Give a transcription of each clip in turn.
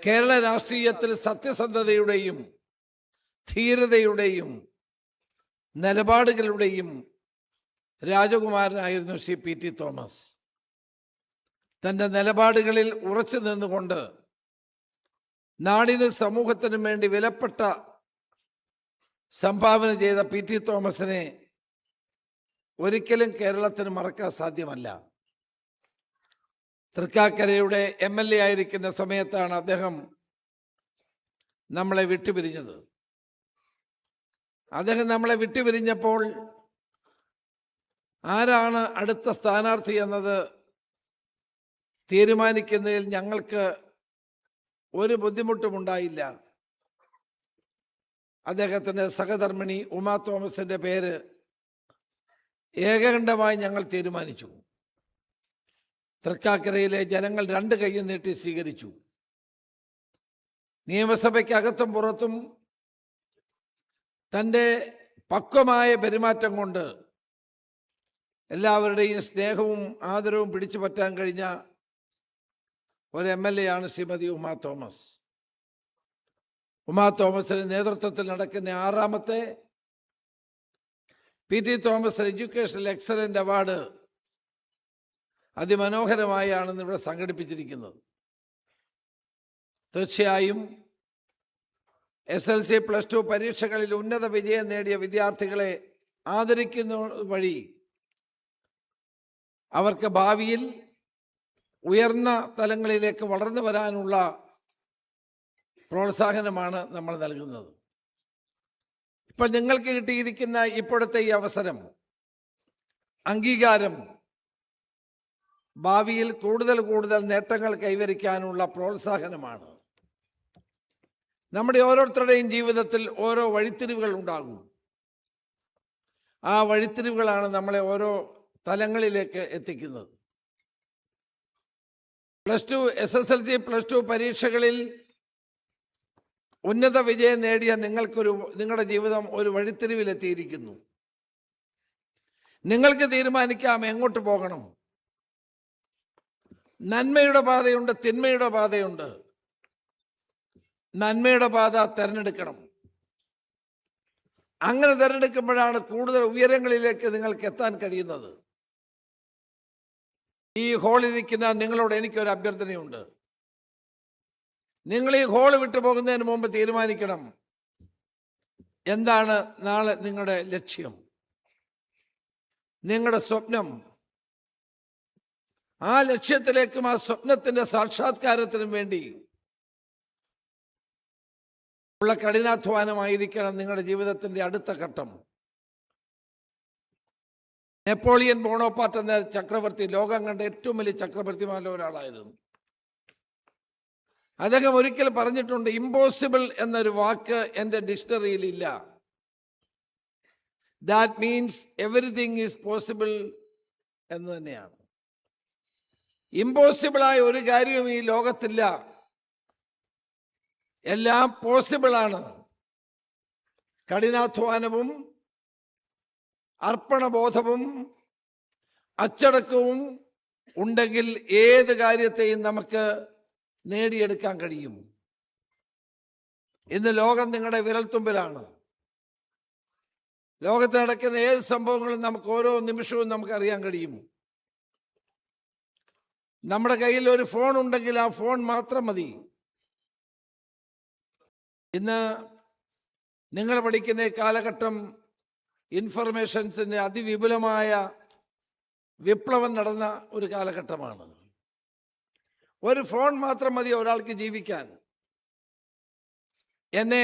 കേരള രാഷ്ട്രീയത്തിൽ സത്യസന്ധതയുടെയും ധീരതയുടെയും നിലപാടുകളുടെയും രാജകുമാരനായിരുന്നു Shri PT Thomas. തൻ്റെ നിലപാടുകളിൽ ഉറച്ചു നിന്നുകൊണ്ട് നാടിനും സമൂഹത്തിനും വേണ്ടി വിലപ്പെട്ട സംഭാവന ചെയ്ത PT തോമസിനെ ഒരിക്കലും കേരളത്തിന് മറക്കാൻ സാധ്യമല്ല. തൃക്കാക്കരയുടെ MLA ആയിരിക്കുന്ന സമയത്താണ് അദ്ദേഹം നമ്മളെ വിട്ടുപിരിഞ്ഞത്. അദ്ദേഹം നമ്മളെ വിട്ടുപിരിഞ്ഞപ്പോൾ ആരാണ് അടുത്ത സ്ഥാനാർത്ഥി എന്നത് തീരുമാനിക്കുന്നതിൽ ഞങ്ങൾക്ക് ഒരു ബുദ്ധിമുട്ടുമുണ്ടായില്ല. അദ്ദേഹത്തിൻ്റെ സഹധർമ്മിണി ഉമാ തോമസിൻ്റെ പേര് ഏകകണ്ഠമായി ഞങ്ങൾ തീരുമാനിച്ചു. തൃക്കാക്കരയിലെ ജനങ്ങൾ രണ്ട് കൈയും നീട്ടി സ്വീകരിച്ചു. നിയമസഭയ്ക്കകത്തും പുറത്തും തൻ്റെ പക്വമായ പെരുമാറ്റം കൊണ്ട് എല്ലാവരുടെയും സ്നേഹവും ആദരവും പിടിച്ചു പറ്റാൻ കഴിഞ്ഞ ഒരു MLA ആണ് ശ്രീമതി ഉമാ തോമസ്. ഉമാ തോമസിന്റെ നേതൃത്വത്തിൽ നടക്കുന്ന 6ാമത്തെ PT Thomas educational excellent award അതിമനോഹരമായാണ് ഇവിടെ സംഘടിപ്പിച്ചിരിക്കുന്നത്. തീർച്ചയായും SLC +2 പരീക്ഷകളിൽ ഉന്നത വിജയം നേടിയ വിദ്യാർത്ഥികളെ ആദരിക്കുന്ന വഴി അവർക്ക് ഭാവിയിൽ ഉയർന്ന തലങ്ങളിലേക്ക് വളർന്നു വരാനുള്ള പ്രോത്സാഹനമാണ് നമ്മൾ നൽകുന്നത്. ഇപ്പോൾ നിങ്ങൾക്ക് കിട്ടിയിരിക്കുന്ന ഇപ്പോഴത്തെ ഈ അവസരം, അംഗീകാരം ഭാവിയിൽ കൂടുതൽ കൂടുതൽ നേട്ടങ്ങൾ കൈവരിക്കാനുള്ള പ്രോത്സാഹനമാണ്. നമ്മുടെ ഓരോരുത്തരുടെയും ജീവിതത്തിൽ ഓരോ വഴിത്തിരിവുകൾ ഉണ്ടാകും. ആ വഴിത്തിരിവുകളാണ് നമ്മളെ ഓരോ തലങ്ങളിലേക്ക് എത്തിക്കുന്നത്. SSLC +2 പരീക്ഷകളിൽ ഉന്നത വിജയം നേടിയ നിങ്ങളുടെ ജീവിതം ഒരു വഴിത്തിരിവിലെത്തിയിരിക്കുന്നു. നിങ്ങൾക്ക് തീരുമാനിക്കാം എങ്ങോട്ട് പോകണം. നന്മയുടെ പാതയുണ്ട്, തിന്മയുടെ പാതയുണ്ട്. നന്മയുടെ പാത തിരഞ്ഞെടുക്കണം. അങ്ങനെ തിരഞ്ഞെടുക്കുമ്പോഴാണ് കൂടുതൽ ഉയരങ്ങളിലേക്ക് നിങ്ങൾക്ക് എത്താൻ കഴിയുന്നത്. ഈ ഹാളിലിരിക്കുന്ന നിങ്ങളോട് എനിക്കൊരു അഭ്യർത്ഥനയുണ്ട്. നിങ്ങൾ ഈ ഹാൾ വിട്ടു പോകുന്നതിന് മുമ്പ് തീരുമാനിക്കണം എന്താണ് നാളെ നിങ്ങളുടെ ലക്ഷ്യം, നിങ്ങളുടെ സ്വപ്നം. ആ ലക്ഷ്യത്തിലേക്കും ആ സ്വപ്നത്തിന്റെ സാക്ഷാത്കാരത്തിനും വേണ്ടി ഉള്ള കഠിനാധ്വാനമായിരിക്കണം നിങ്ങളുടെ ജീവിതത്തിന്റെ അടുത്ത ഘട്ടം. നെപ്പോളിയൻ ബോണോപ്പാർട്ട് എന്ന ചക്രവർത്തി ലോകം കണ്ട ഏറ്റവും വലിയ ചക്രവർത്തിമാരിൽ ഒരാളായിരുന്നു. അദ്ദേഹം ഒരിക്കൽ പറഞ്ഞിട്ടുണ്ട്, ഇമ്പോസിബിൾ എന്നൊരു വാക്ക് എൻ്റെ ഡിക്ഷണറിയിൽ ഇല്ല. That means everything is possible എന്ന് തന്നെയാണ്. ഇമ്പോസിബിളായ ഒരു കാര്യവും ഈ ലോകത്തില്ല. എല്ലാം പോസിബിളാണ്. കഠിനാധ്വാനവും അർപ്പണബോധവും അച്ചടക്കവും ഉണ്ടെങ്കിൽ ഏത് കാര്യത്തെയും നമുക്ക് നേടിയെടുക്കാൻ കഴിയും. ഇന്ന് ലോകം നിങ്ങളുടെ വിരൽത്തുമ്പിലാണ്. ലോകത്ത് നടക്കുന്ന ഏത് സംഭവങ്ങളും നമുക്ക് ഓരോ നിമിഷവും നമുക്ക് അറിയാൻ കഴിയും. നമ്മുടെ കയ്യിൽ ഒരു ഫോൺ ഉണ്ടെങ്കിൽ ആ ഫോൺ മാത്രം മതി. ഇന്ന് നിങ്ങൾ പഠിക്കുന്ന കാലഘട്ടം ഇൻഫർമേഷൻസിൻ്റെ അതിവിപുലമായ വിപ്ലവം നടന്ന ഒരു കാലഘട്ടമാണ്. ഒരു ഫോൺ മാത്രം മതി ഒരാൾക്ക് ജീവിക്കാൻ.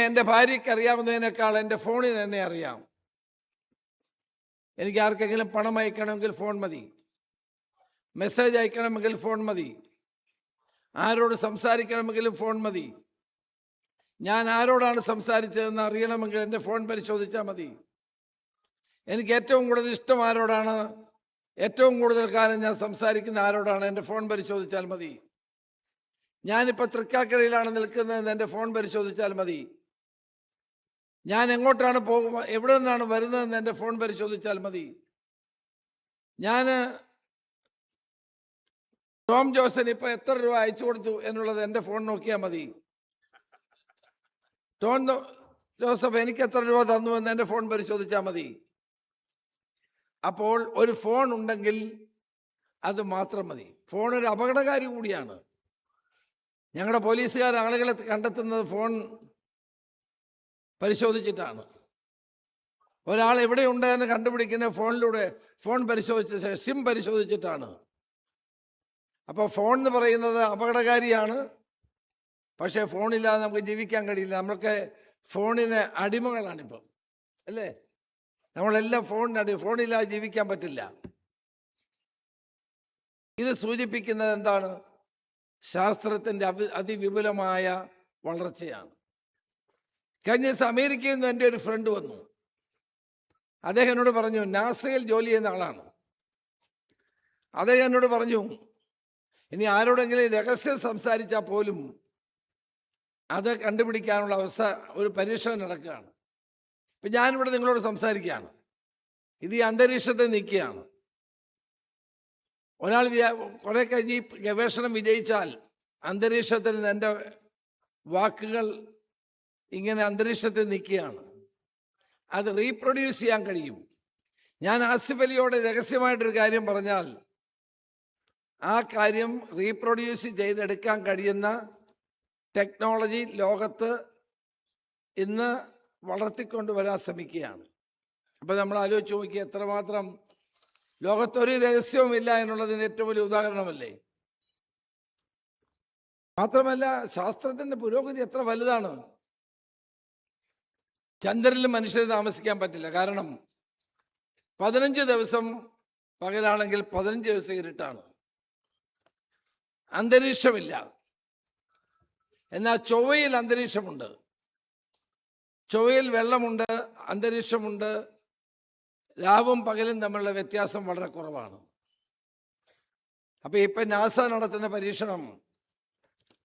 എൻ്റെ ഭാര്യയ്ക്ക് അറിയാവുന്നതിനേക്കാൾ എൻ്റെ ഫോണിന് എന്നെ അറിയാം. എനിക്ക് ആർക്കെങ്കിലും പണം അയക്കണമെങ്കിൽ ഫോൺ മതി, മെസ്സേജ് അയക്കണമെങ്കിൽ ഫോൺ മതി, ആരോട് സംസാരിക്കണമെങ്കിലും ഫോൺ മതി. ഞാൻ ആരോടാണ് സംസാരിച്ചതെന്ന് അറിയണമെങ്കിൽ എൻ്റെ ഫോൺ പരിശോധിച്ചാൽ മതി. എനിക്ക് ഏറ്റവും കൂടുതൽ ഇഷ്ടം ആരോടാണ്, ഏറ്റവും കൂടുതൽ കാലം ഞാൻ സംസാരിക്കുന്ന ആരോടാണ്, എൻ്റെ ഫോൺ പരിശോധിച്ചാൽ മതി. ഞാനിപ്പോൾ തൃക്കാക്കരയിലാണ് നിൽക്കുന്നതെന്ന് എൻ്റെ ഫോൺ പരിശോധിച്ചാൽ മതി. ഞാൻ എങ്ങോട്ടാണ് എവിടെ നിന്നാണ് വരുന്നതെന്ന് എൻ്റെ ഫോൺ പരിശോധിച്ചാൽ മതി. ഞാൻ ടോം ജോസിന് ഇപ്പോൾ എത്ര രൂപ അയച്ചു കൊടുത്തു എന്നുള്ളത് എൻ്റെ ഫോൺ നോക്കിയാൽ മതി. ടോൺ ജോസഫ് എനിക്ക് എത്ര രൂപ തന്നു എന്ന് എൻ്റെ ഫോൺ പരിശോധിച്ചാൽ മതി. അപ്പോൾ ഒരു ഫോൺ ഉണ്ടെങ്കിൽ അത് മാത്രം മതി. ഫോൺ ഒരു അപകടകാരി കൂടിയാണ്. ഞങ്ങളുടെ പോലീസുകാർ ആളുകളെ കണ്ടെത്തുന്നത് ഫോൺ പരിശോധിച്ചിട്ടാണ്. ഒരാൾ എവിടെയുണ്ട് എന്ന് കണ്ടുപിടിക്കുന്ന ഫോണിലൂടെ, ഫോൺ പരിശോധിച്ച സിം പരിശോധിച്ചിട്ടാണ്. അപ്പോൾ ഫോൺ എന്ന് പറയുന്നത് അപകടകാരിയാണ്. പക്ഷേ ഫോണില്ലാതെ നമുക്ക് ജീവിക്കാൻ കഴിയില്ല. നമ്മളൊക്കെ ഫോണിന് അടിമകളാണിപ്പം, അല്ലേ? നമ്മളെല്ലാം ഫോണില്ലാതെ ജീവിക്കാൻ പറ്റില്ല. ഇത് സൂചിപ്പിക്കുന്നത് എന്താണ്? ശാസ്ത്രത്തിൻ്റെ അതിവിപുലമായ വളർച്ചയാണ്. കഴിഞ്ഞ ദിവസം അമേരിക്കയിൽ നിന്ന് എൻ്റെ ഒരു ഫ്രണ്ട് വന്നു. അദ്ദേഹം എന്നോട് പറഞ്ഞു, നാസയിൽ ജോലി ചെയ്യുന്ന ആളാണ്. അദ്ദേഹം എന്നോട് പറഞ്ഞു, ഇനി ആരോടെങ്കിലും രഹസ്യം സംസാരിച്ചാൽ പോലും അത് കണ്ടുപിടിക്കാനുള്ള അവസ്ഥ, ഒരു പരീക്ഷണം നടക്കുകയാണ്. ഇപ്പം ഞാനിവിടെ നിങ്ങളോട് സംസാരിക്കുകയാണ്, ഇത് ഈ അന്തരീക്ഷത്തെ നിൽക്കുകയാണ്. ഒരാൾ കുറെ കഴിഞ്ഞ് ഗവേഷണം വിജയിച്ചാൽ അന്തരീക്ഷത്തിൽ നിന്ന് എൻ്റെ വാക്കുകൾ ഇങ്ങനെ അന്തരീക്ഷത്തിൽ നിൽക്കുകയാണ്. അത് റീപ്രൊഡ്യൂസ് ചെയ്യാൻ കഴിയും. ഞാൻ ആസിഫ് അലിയോട് രഹസ്യമായിട്ടൊരു കാര്യം പറഞ്ഞാൽ ആ കാര്യം റീപ്രൊഡ്യൂസ് ചെയ്തെടുക്കാൻ കഴിയുന്ന ടെക്നോളജി ലോകത്ത് ഇന്ന് വളർത്തിക്കൊണ്ടുവരാൻ ശ്രമിക്കുകയാണ്. അപ്പം നമ്മൾ ആലോചിച്ച് നോക്കി, എത്രമാത്രം ലോകത്തൊരു രഹസ്യവുമില്ല എന്നുള്ളതിന് ഏറ്റവും വലിയ ഉദാഹരണമല്ലേ? മാത്രമല്ല, ശാസ്ത്രത്തിൻ്റെ പുരോഗതി എത്ര വലുതാണ്. ചന്ദ്രനിൽ മനുഷ്യർ താമസിക്കാൻ പറ്റില്ല. കാരണം 15 ദിവസം പകലാണെങ്കിൽ 15 ദിവസം ഇരുട്ടാണ്, അന്തരീക്ഷമില്ല. എന്നാൽ ചൊവ്വയിൽ അന്തരീക്ഷമുണ്ട്, ചൊവ്വയിൽ വെള്ളമുണ്ട്, അന്തരീക്ഷമുണ്ട്. രാവും പകലും തമ്മിലുള്ള വ്യത്യാസം വളരെ കുറവാണ്. അപ്പോൾ ഇപ്പം നാസ നടത്തുന്ന പരീക്ഷണം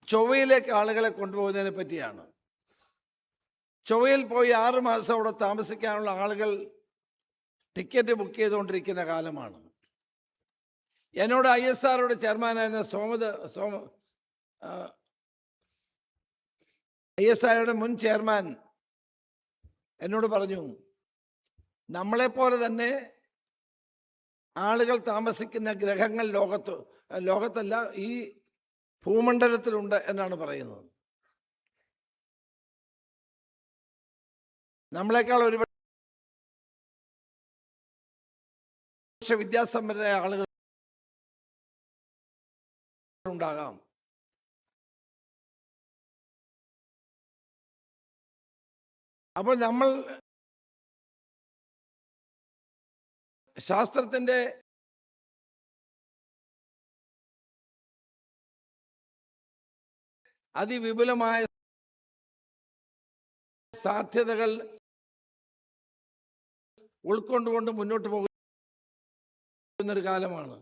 ചൊവ്വയിലേക്ക് ആളുകളെ കൊണ്ടുപോകുന്നതിനെ പറ്റിയാണ്. ചൊവ്വയിൽ പോയി 6 മാസം അവിടെ താമസിക്കാനുള്ള ആളുകൾ ടിക്കറ്റ് ബുക്ക് ചെയ്തുകൊണ്ടിരിക്കുന്ന കാലമാണ്. എന്നോട് ISROയുടെ ചെയർമാനായിരുന്ന ISROയുടെ മുൻ ചെയർമാൻ എന്നോട് പറഞ്ഞു, നമ്മളെപ്പോലെ തന്നെ ആളുകൾ താമസിക്കുന്ന ഗ്രഹങ്ങൾ ലോകത്തല്ല, ഈ ഭൂമണ്ഡലത്തിലുണ്ട് എന്നാണ് പറയുന്നത്. നമ്മളെക്കാൾ ഒരുപാട് വിദ്യാസമ്പന്നരായ ആളുകൾ ഉണ്ടാകാം. അപ്പോൾ നമ്മൾ ശാസ്ത്രത്തിൻ്റെ അതിവിപുലമായ സാധ്യതകൾ ഉൾക്കൊണ്ടുകൊണ്ട് മുന്നോട്ട് പോകുന്നൊരു കാലമാണ്.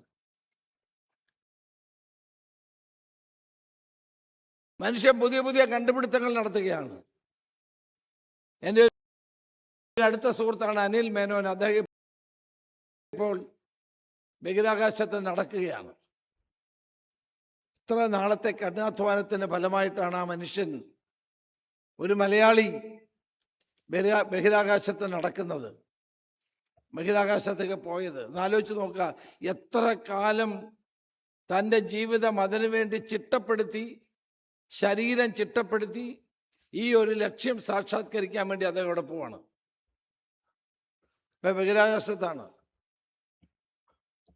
മനുഷ്യൻ പുതിയ പുതിയ കണ്ടുപിടുത്തങ്ങൾ നടത്തുകയാണ്. എൻ്റെ അടുത്ത സുഹൃത്താണ് അനിൽ മേനോൻ. അദ്ദേഹം ഇപ്പോൾ ബഹിരാകാശത്ത് നടക്കുകയാണ്. ഇത്ര നാളത്തെ കഠിനാധ്വാനത്തിൻ്റെ ഫലമായിട്ടാണ് ആ മനുഷ്യൻ, ഒരു മലയാളി, ബഹിരാകാശത്ത് നടക്കുന്നത്, ബഹിരാകാശത്തേക്ക് പോയത്. എന്നാലോചിച്ച് നോക്കുക, എത്ര കാലം തൻ്റെ ജീവിതം അതിനുവേണ്ടി ചിട്ടപ്പെടുത്തി, ശരീരം ചിട്ടപ്പെടുത്തി, ഈ ഒരു ലക്ഷ്യം സാക്ഷാത്കരിക്കാൻ വേണ്ടി അദ്ദേഹം ഇവിടെ പോവാണ്. ഇപ്പം ബഹിരാകാശത്താണ്.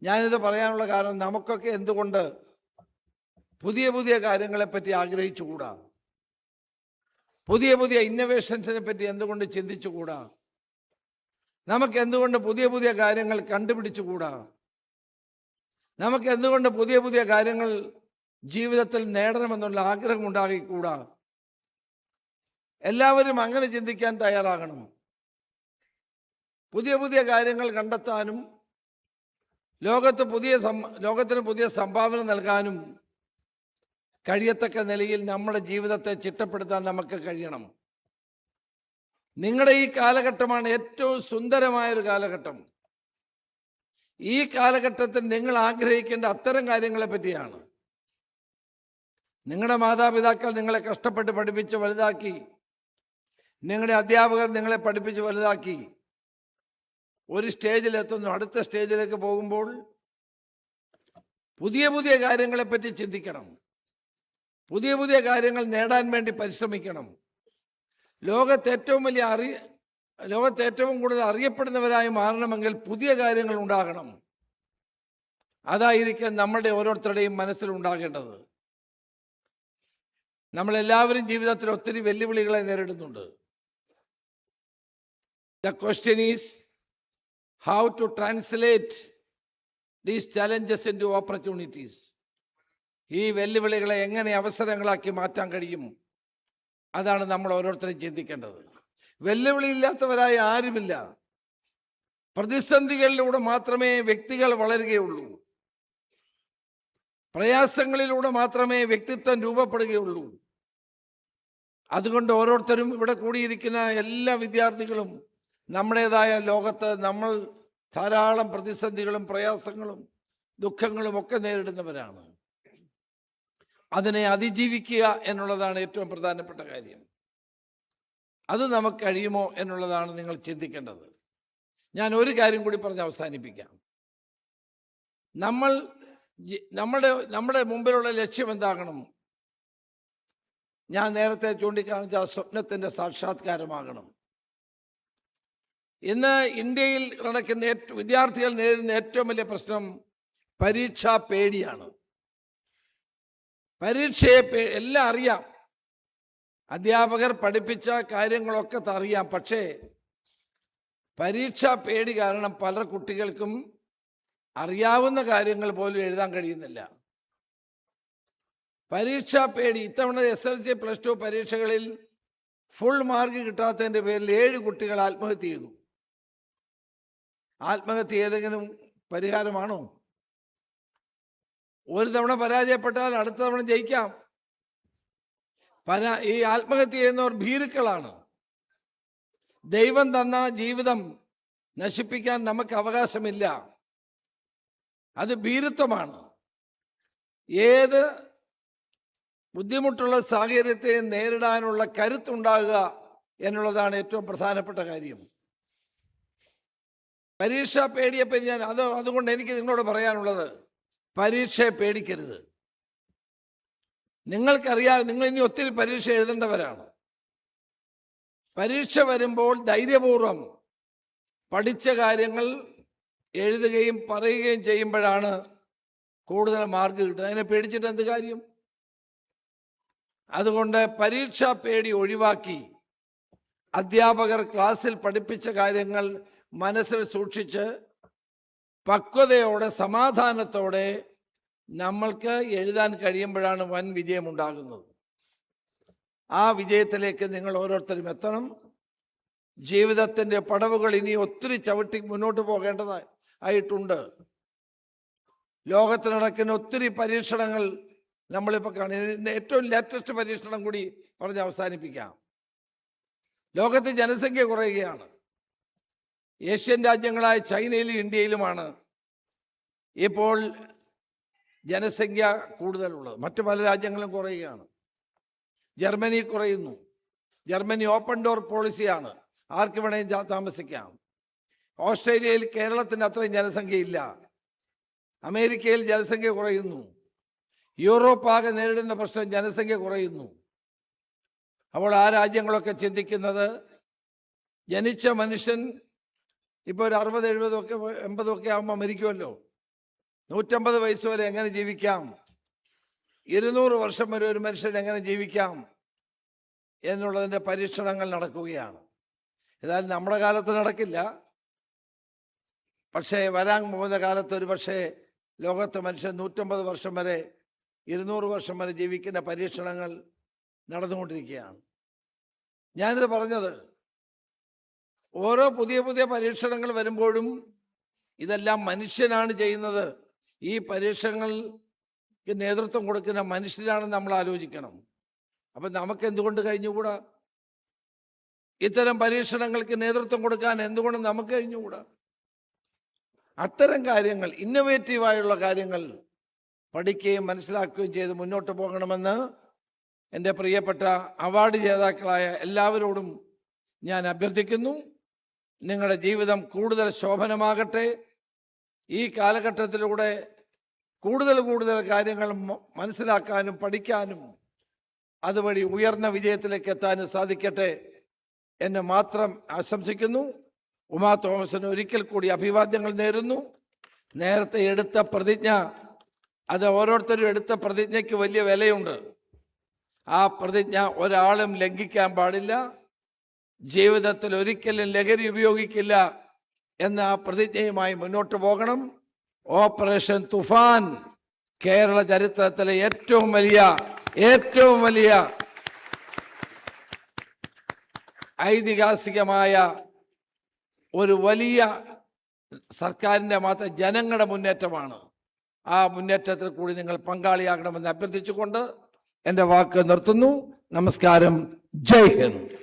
ഞാനിത് പറയാനുള്ള കാരണം, നമുക്കൊക്കെ എന്തുകൊണ്ട് പുതിയ പുതിയ കാര്യങ്ങളെപ്പറ്റി ആഗ്രഹിച്ചുകൂടാ? പുതിയ പുതിയ ഇന്നോവേഷൻസിനെ പറ്റി എന്തുകൊണ്ട് ചിന്തിച്ചുകൂടാ? നമുക്ക് എന്തുകൊണ്ട് പുതിയ പുതിയ കാര്യങ്ങൾ കണ്ടുപിടിച്ചുകൂടാ? നമുക്ക് എന്തുകൊണ്ട് പുതിയ പുതിയ കാര്യങ്ങൾ ജീവിതത്തിൽ നേടണമെന്നുള്ള ആഗ്രഹം ഉണ്ടാകിക്കൂടാ? എല്ലാവരും അങ്ങനെ ചിന്തിക്കാൻ തയ്യാറാകണം. പുതിയ പുതിയ കാര്യങ്ങൾ കണ്ടെത്താനും ലോകത്തിന് പുതിയ സംഭാവന നൽകാനും കഴിയത്തക്ക നിലയിൽ നമ്മുടെ ജീവിതത്തെ ചിട്ടപ്പെടുത്താൻ നമുക്ക് കഴിയണം. നിങ്ങളുടെ ഈ കാലഘട്ടമാണ് ഏറ്റവും സുന്ദരമായൊരു കാലഘട്ടം. ഈ കാലഘട്ടത്തിൽ നിങ്ങൾ ആഗ്രഹിക്കേണ്ട അത്തരം കാര്യങ്ങളെ പറ്റിയാണ്. നിങ്ങളുടെ മാതാപിതാക്കൾ നിങ്ങളെ കഷ്ടപ്പെട്ട് പഠിപ്പിച്ച് വലുതാക്കി നിങ്ങളുടെ അധ്യാപകർ നിങ്ങളെ പഠിപ്പിച്ച് വലുതാക്കി ഒരു സ്റ്റേജിലെത്തുന്നു. അടുത്ത സ്റ്റേജിലേക്ക് പോകുമ്പോൾ പുതിയ പുതിയ കാര്യങ്ങളെപ്പറ്റി ചിന്തിക്കണം. പുതിയ പുതിയ കാര്യങ്ങൾ നേടാൻ വേണ്ടി പരിശ്രമിക്കണം. ലോകത്ത് ഏറ്റവും കൂടുതൽ അറിയപ്പെടുന്നവരായി മാറണമെങ്കിൽ പുതിയ കാര്യങ്ങൾ ഉണ്ടാകണം. അതായിരിക്കും നമ്മളുടെ ഓരോരുത്തരുടെയും മനസ്സിലുണ്ടാകേണ്ടത്. നമ്മളെല്ലാവരും ജീവിതത്തിൽ ഒത്തിരി വെല്ലുവിളികളെ നേരിടുന്നുണ്ട്. The question is how to translate these challenges into opportunities. ഈ വെല്ലുവിളികളെ എങ്ങനെ അവസരങ്ങളാക്കി മാറ്റാൻ കഴിയും? അതാണ് നമ്മൾ ഓരോരുത്തരും ചിന്തിക്കേണ്ടത്. വെല്ലുവിളി ഇല്ലാത്തവരായി ആരുമില്ല. പ്രതിസന്ധികളിലൂടെ മാത്രമേ വ്യക്തികൾ വളരുകയുള്ളൂ. പ്രയാസങ്ങളിലൂടെ മാത്രമേ വ്യക്തിത്വം രൂപപ്പെടുകയുള്ളൂ. അതുകൊണ്ട് ഓരോരുത്തരും ഇവിടെ കൂടിയിരിക്കുന്ന എല്ലാ വിദ്യാർത്ഥികളും നമ്മുടേതായ ലോകത്ത് നമ്മൾ ധാരാളം പ്രതിസന്ധികളും പ്രയാസങ്ങളും ദുഃഖങ്ങളും ഒക്കെ നേരിടുന്നവരാണ്. അതിനെ അതിജീവിക്കുക എന്നുള്ളതാണ് ഏറ്റവും പ്രധാനപ്പെട്ട കാര്യം. അത് നമുക്ക് കഴിയുമോ എന്നുള്ളതാണ് നിങ്ങൾ ചിന്തിക്കേണ്ടത്. ഞാൻ ഒരു കാര്യം കൂടി പറഞ്ഞ് അവസാനിപ്പിക്കാം. നമ്മുടെ മുമ്പിലുള്ള ലക്ഷ്യം എന്താകണം? ഞാൻ നേരത്തെ ചൂണ്ടിക്കാണിച്ച ആ സ്വപ്നത്തിൻ്റെ സാക്ഷാത്കാരമാകണം. ഇന്ന് ഇന്ത്യയിൽ നടക്കുന്ന വിദ്യാർത്ഥികൾ നേരിടുന്ന ഏറ്റവും വലിയ പ്രശ്നം പരീക്ഷാ പേടിയാണ്. പരീക്ഷയെ എല്ലാം അറിയാം, അധ്യാപകർ പഠിപ്പിച്ച കാര്യങ്ങളൊക്കെ അറിയാം. പക്ഷേ പരീക്ഷാ പേടി കാരണം പല കുട്ടികൾക്കും അറിയാവുന്ന കാര്യങ്ങൾ പോലും എഴുതാൻ കഴിയുന്നില്ല. പരീക്ഷാ പേടി. ഇത്തവണ SSLC +2 പരീക്ഷകളിൽ ഫുൾ മാർക്ക് കിട്ടാത്തതിൻ്റെ പേരിൽ 7 കുട്ടികൾ ആത്മഹത്യ ചെയ്തു. ആത്മഹത്യ ഏതെങ്കിലും പരിഹാരമാണോ? ഒരു തവണ പരാജയപ്പെട്ടാൽ അടുത്ത തവണ ജയിക്കാം. ഈ ആത്മഹത്യ ചെയ്യുന്നവർ ഭീരുക്കളാണ്. ദൈവം തന്ന ജീവിതം നശിപ്പിക്കാൻ നമുക്ക് അവകാശമില്ല. അത് ഭീരുത്വമാണ്. ഏത് ബുദ്ധിമുട്ടുള്ള സാഹചര്യത്തെ നേരിടാനുള്ള കരുത്തുണ്ടാകുക എന്നുള്ളതാണ് ഏറ്റവും പ്രധാനപ്പെട്ട കാര്യം. പരീക്ഷാ പേടിയെപ്പറ്റി അതുകൊണ്ട് എനിക്ക് നിങ്ങളോട് പറയാനുള്ളത്, പരീക്ഷയെ പേടിക്കരുത്. നിങ്ങൾക്കറിയാം, നിങ്ങൾ ഇനി ഒത്തിരി പരീക്ഷ എഴുതേണ്ടവരാണ്. പരീക്ഷ വരുമ്പോൾ ധൈര്യപൂർവം പഠിച്ച കാര്യങ്ങൾ എഴുതുകയും പറയുകയും ചെയ്യുമ്പോഴാണ് കൂടുതൽ മാർക്ക് കിട്ടുന്നത്. അതിനെ പേടിച്ചിട്ട് എന്ത് കാര്യം? അതുകൊണ്ട് പരീക്ഷാ പേടി ഒഴിവാക്കി അധ്യാപകർ ക്ലാസ്സിൽ പഠിപ്പിച്ച കാര്യങ്ങൾ മനസ്സിൽ സൂക്ഷിച്ച് പക്വതയോടെ സമാധാനത്തോടെ നമ്മൾക്ക് എഴുതാൻ കഴിയുമ്പോഴാണ് വൻ വിജയമുണ്ടാകുന്നത്. ആ വിജയത്തിലേക്ക് നിങ്ങൾ ഓരോരുത്തരും എത്തണം. ജീവിതത്തിൻ്റെ പടവുകൾ ഇനി ഒത്തിരി ചവിട്ടി മുന്നോട്ട് പോകേണ്ടതായിട്ടുണ്ട്. ലോകത്ത് നടക്കുന്ന ഒത്തിരി പരീക്ഷണങ്ങൾ നമ്മളിപ്പോൾ കാണും. ഏറ്റവും ലേറ്റസ്റ്റ് പരീക്ഷണം കൂടി പറഞ്ഞ് അവസാനിപ്പിക്കാം. ലോകത്ത് ജനസംഖ്യ കുറയുകയാണ്. ഏഷ്യൻ രാജ്യങ്ങളായ ചൈനയിലും ഇന്ത്യയിലുമാണ് ഇപ്പോൾ ജനസംഖ്യ കൂടുതലുള്ളത്. മറ്റു പല രാജ്യങ്ങളും കുറയുകയാണ്. ജർമ്മനി കുറയുന്നു. ജർമ്മനി ഓപ്പൺ ഡോർ പോളിസിയാണ്, ആർക്ക് വേണമെങ്കിൽ താമസിക്കാം. ഓസ്ട്രേലിയയിൽ കേരളത്തിൻ്റെ അത്രയും ജനസംഖ്യയില്ല. അമേരിക്കയിൽ ജനസംഖ്യ കുറയുന്നു. യൂറോപ്പ് ആകെ നേരിടുന്ന പ്രശ്നം ജനസംഖ്യ കുറയുന്നു. അപ്പോൾ ആ രാജ്യങ്ങളൊക്കെ ചിന്തിക്കുന്നത്, ജനിച്ച മനുഷ്യൻ ഇപ്പോൾ ഒരു 60, 70, 80 ആകുമ്പോൾ മരിക്കുമല്ലോ. 150 വയസ്സ് വരെ എങ്ങനെ ജീവിക്കാം? 200 വർഷം വരെ ഒരു മനുഷ്യൻ എങ്ങനെ ജീവിക്കാം എന്നുള്ളതിൻ്റെ പരീക്ഷണങ്ങൾ നടക്കുകയാണ്. ഏതായാലും നമ്മുടെ കാലത്ത് നടക്കില്ല. പക്ഷേ വരാൻ പോകുന്ന കാലത്ത് ഒരു പക്ഷേ ലോകത്ത് മനുഷ്യൻ 150 വർഷം വരെ 200 വർഷം വരെ ജീവിക്കുന്ന പരീക്ഷണങ്ങൾ നടന്നുകൊണ്ടിരിക്കുകയാണ്. ഞാനിത് പറഞ്ഞത്, ഓരോ പുതിയ പുതിയ പരീക്ഷണങ്ങൾ വരുമ്പോഴും ഇതെല്ലാം മനുഷ്യനാണ് ചെയ്യുന്നത്. ഈ പരീക്ഷണങ്ങൾക്ക് നേതൃത്വം കൊടുക്കുന്ന മനുഷ്യരാണെന്ന് നമ്മൾ ആലോചിക്കണം. അപ്പം നമുക്ക് എന്തുകൊണ്ട് കഴിഞ്ഞുകൂടാ? ഇത്തരം പരീക്ഷണങ്ങൾക്ക് നേതൃത്വം കൊടുക്കാൻ എന്തുകൊണ്ട് നമുക്ക് കഴിഞ്ഞുകൂടാ? അത്തരം കാര്യങ്ങൾ, ഇന്നൊവേറ്റീവായുള്ള കാര്യങ്ങൾ പഠിക്കുകയും മനസ്സിലാക്കുകയും ചെയ്ത് മുന്നോട്ട് പോകണമെന്ന് എൻ്റെ പ്രിയപ്പെട്ട അവാർഡ് ജേതാക്കളായ എല്ലാവരോടും ഞാൻ അഭ്യർത്ഥിക്കുന്നു. നിങ്ങളുടെ ജീവിതം കൂടുതൽ ശോഭനമാകട്ടെ. ഈ കാലഘട്ടത്തിലൂടെ കൂടുതൽ കാര്യങ്ങൾ മനസ്സിലാക്കാനും പഠിക്കാനും അതുവഴി ഉയർന്ന വിജയത്തിലേക്ക് എത്താനും സാധിക്കട്ടെ എന്ന് മാത്രം ആശംസിക്കുന്നു. ഉമാ തോമസിന് ഒരിക്കൽ കൂടി അഭിവാദ്യങ്ങൾ നേരുന്നു. നേരത്തെ എടുത്ത പ്രതിജ്ഞ, അത് ഓരോരുത്തരും എടുത്ത പ്രതിജ്ഞയ്ക്ക് വലിയ വിലയുണ്ട്. ആ പ്രതിജ്ഞ ഒരാളും ലംഘിക്കാൻ പാടില്ല. ജീവിതത്തിൽ ഒരിക്കലും ലഹരി ഉപയോഗിക്കില്ല എന്ന ആ പ്രതിജ്ഞയുമായി മുന്നോട്ട് പോകണം. ഓപ്പറേഷൻ തുഫാൻ കേരള ചരിത്രത്തിലെ ഏറ്റവും വലിയ ഐതിഹാസികമായ ഒരു വലിയ സർക്കാരിൻ്റെ മാത്രം ജനങ്ങളുടെ മുന്നേറ്റമാണ്. ആ മുന്നേറ്റത്തിൽ കൂടി നിങ്ങൾ പങ്കാളിയാകണമെന്ന് അഭ്യർത്ഥിച്ചുകൊണ്ട് എൻ്റെ വാക്ക് നിർത്തുന്നു. നമസ്കാരം. ജയ് ഹിന്ദ്.